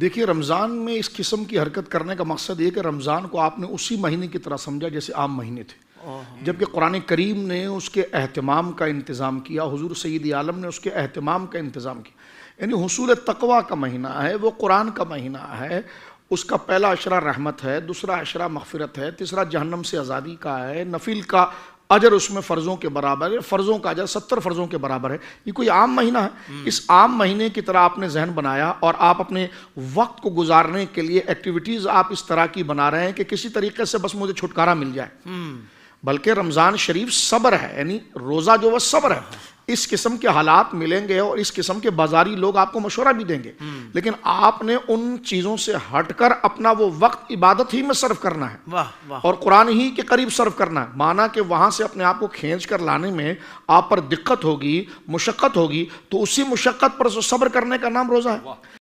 دیکھیے رمضان میں اس قسم کی حرکت کرنے کا مقصد یہ کہ رمضان کو آپ نے اسی مہینے کی طرح سمجھا جیسے عام مہینے تھے، جبکہ قرآن کریم نے اس کے اہتمام کا انتظام کیا، حضور سید عالم نے اس کے اہتمام کا انتظام کیا. یعنی حصول تقویٰ کا مہینہ ہے، وہ قرآن کا مہینہ ہے. اس کا پہلا عشرہ رحمت ہے، دوسرا عشرہ مغفرت ہے، تیسرا جہنم سے آزادی کا ہے. نفل کا اجر اس میں فرضوں کے برابر ہے، فرضوں کا اجر 70 فرضوں کے برابر ہے. یہ کوئی عام مہینہ ہے. اس عام مہینے کی طرح آپ نے ذہن بنایا اور آپ اپنے وقت کو گزارنے کے لیے ایکٹیویٹیز آپ اس طرح کی بنا رہے ہیں کہ کسی طریقے سے بس مجھے چھٹکارا مل جائے. بلکہ رمضان شریف صبر ہے، یعنی روزہ جو وہ صبر ہے. اس قسم کے حالات ملیں گے اور اس قسم کے بازاری لوگ آپ کو مشورہ بھی دیں گے، لیکن آپ نے ان چیزوں سے ہٹ کر اپنا وہ وقت عبادت ہی میں صرف کرنا ہے اور قرآن ہی کے قریب صرف کرنا ہے. مانا کہ وہاں سے اپنے آپ کو کھینچ کر لانے میں آپ پر دقت ہوگی، مشقت ہوگی، تو اسی مشقت پر صبر کرنے کا نام روزہ ہے.